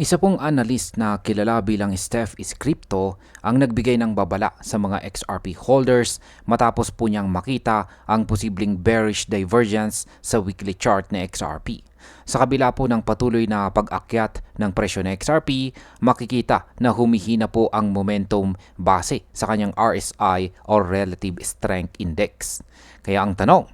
Isa pong analyst na kilala bilang Steph is Crypto ang nagbigay ng babala sa mga XRP holders matapos po niyang makita ang posibleng bearish divergence sa weekly chart na XRP. Sa kabila po ng patuloy na pag-akyat ng presyo ng XRP, makikita na humihina po ang momentum base sa kanyang RSI or Relative Strength Index. Kaya ang tanong,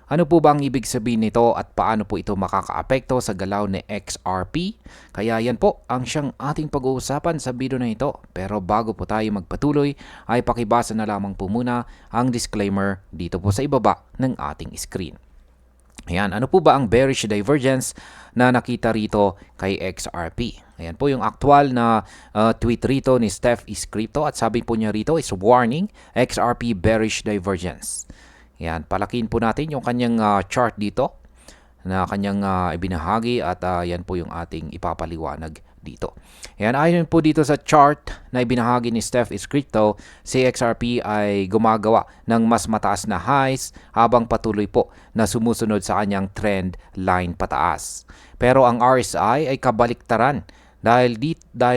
ano po ba ang ibig sabihin nito at paano po ito makakaapekto sa galaw ni XRP? Kaya yan po ang siyang ating pag-uusapan sa video na ito. Pero bago po tayo magpatuloy ay pakibasa na lamang po muna ang disclaimer dito po sa ibaba ng ating screen. Ayan, ano po ba ang bearish divergence na nakita rito kay XRP? Ayan po yung aktual na tweet rito ni Steph is Crypto at sabi po niya rito is warning XRP bearish divergence. Yan, palakihin po natin yung kanyang chart dito na kanyang ibinahagi at yan po yung ating ipapaliwanag dito. Yan, ayon po dito sa chart na ibinahagi ni Steph is Crypto, si XRP ay gumagawa ng mas mataas na highs habang patuloy po na sumusunod sa kanyang trend line pataas. Pero ang RSI ay kabaliktaran dahil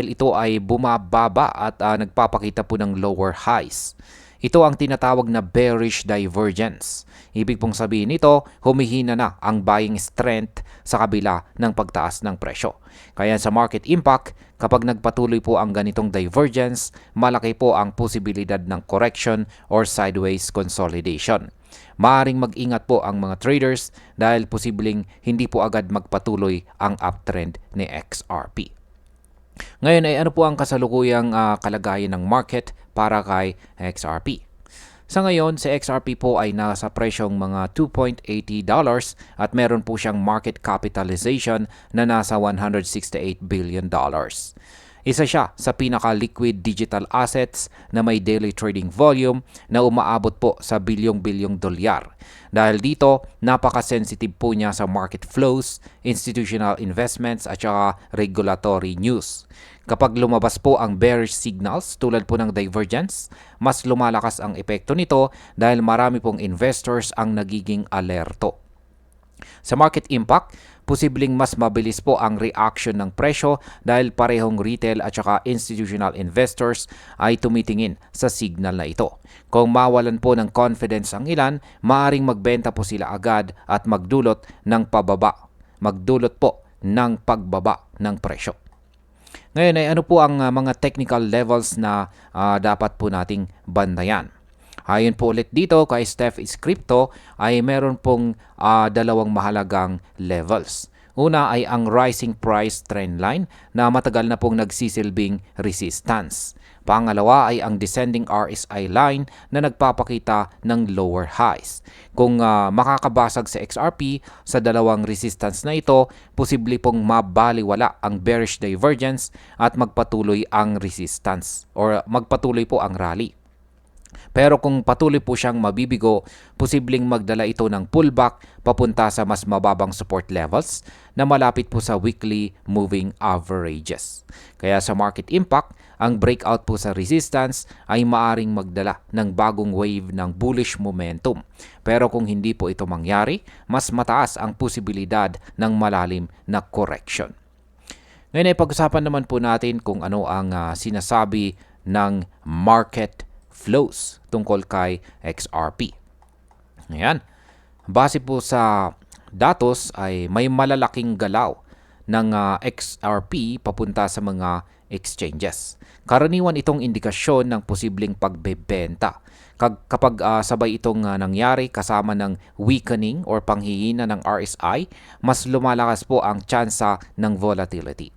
ito ay bumababa at nagpapakita po ng lower highs. Ito ang tinatawag na bearish divergence. Ibig pong sabihin nito, humihina na ang buying strength sa kabila ng pagtaas ng presyo. Kaya sa market impact, kapag nagpatuloy po ang ganitong divergence, malaki po ang posibilidad ng correction or sideways consolidation. Maaring mag-ingat po ang mga traders dahil posibleng hindi po agad magpatuloy ang uptrend ni XRP. Ngayon ay ano po ang kasalukuyang kalagayan ng market para kay XRP. Sa ngayon, si XRP po ay nasa presyong mga $2.80 at meron po siyang market capitalization na nasa $168 billion. Isa siya sa pinaka-liquid digital assets na may daily trading volume na umaabot po sa bilyong-bilyong dolyar. Dahil dito, napaka-sensitive po niya sa market flows, institutional investments at saka regulatory news. Kapag lumabas po ang bearish signals tulad po ng divergence, mas lumalakas ang epekto nito dahil marami pong investors ang nagiging alerto. Sa market impact, posibleng mas mabilis po ang reaction ng presyo dahil parehong retail at saka institutional investors ay tumitingin sa signal na ito. Kung mawalan po ng confidence ang ilan, maaring magbenta po sila agad at magdulot po ng pagbaba ng presyo. Ngayon ay ano po ang mga technical levels na dapat po nating bantayan. Ayon po ulit dito kay Steph is Crypto ay meron pong dalawang mahalagang levels. Una ay ang rising price trend line na matagal na pong nagsisilbing resistance. Pangalawa ay ang descending RSI line na nagpapakita ng lower highs. Kung makakabasag sa XRP sa dalawang resistance na ito, posible pong mabaliwala ang bearish divergence at magpatuloy ang resistance or magpatuloy po ang rally. Pero kung patuloy po siyang mabibigo, posibleng magdala ito ng pullback papunta sa mas mababang support levels na malapit po sa weekly moving averages. Kaya sa market impact, ang breakout po sa resistance ay maaring magdala ng bagong wave ng bullish momentum. Pero kung hindi po ito mangyari, mas mataas ang posibilidad ng malalim na correction. Ngayon ay pag-usapan naman po natin kung ano ang sinasabi ng market flows tungkol kay XRP. Ayan. Base po sa datos ay may malalaking galaw ng XRP papunta sa mga exchanges. Karaniwan itong indikasyon ng posibleng pagbebenta. Kapag sabay itong nangyari kasama ng weakening or panghihina ng RSI, mas lumalakas po ang tsansa ng volatility.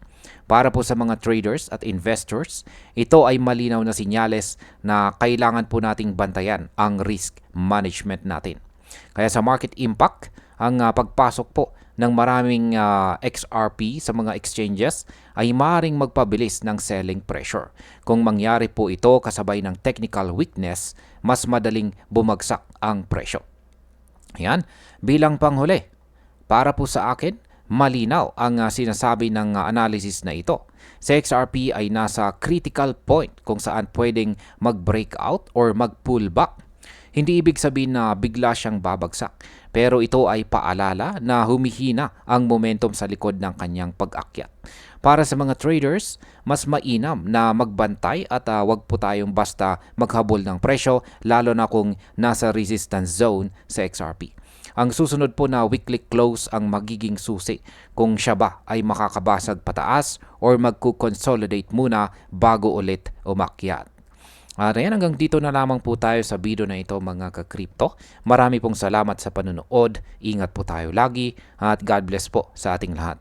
Para po sa mga traders at investors, ito ay malinaw na sinyales na kailangan po nating bantayan ang risk management natin. Kaya sa market impact, ang pagpasok po ng maraming XRP sa mga exchanges ay maaaring magpabilis ng selling pressure. Kung mangyari po ito kasabay ng technical weakness, mas madaling bumagsak ang presyo. Ayan, bilang panghuli, para po sa akin, malinaw ang sinasabi ng analysis na ito. Sa XRP ay nasa critical point kung saan pwedeng mag-breakout or mag-pullback. Hindi ibig sabihin na bigla siyang babagsak, pero ito ay paalala na humihina ang momentum sa likod ng kanyang pag-akyat. Para sa mga traders, mas mainam na magbantay at wag po tayong basta maghabol ng presyo lalo na kung nasa resistance zone sa XRP. Ang susunod po na weekly close ang magiging susi kung siya ba ay makakabasag pataas or magko-consolidate muna bago ulit umakyat. At ayan, hanggang dito na lamang po tayo sa video na ito mga ka-crypto. Marami pong salamat sa panonood. Ingat po tayo lagi at God bless po sa ating lahat.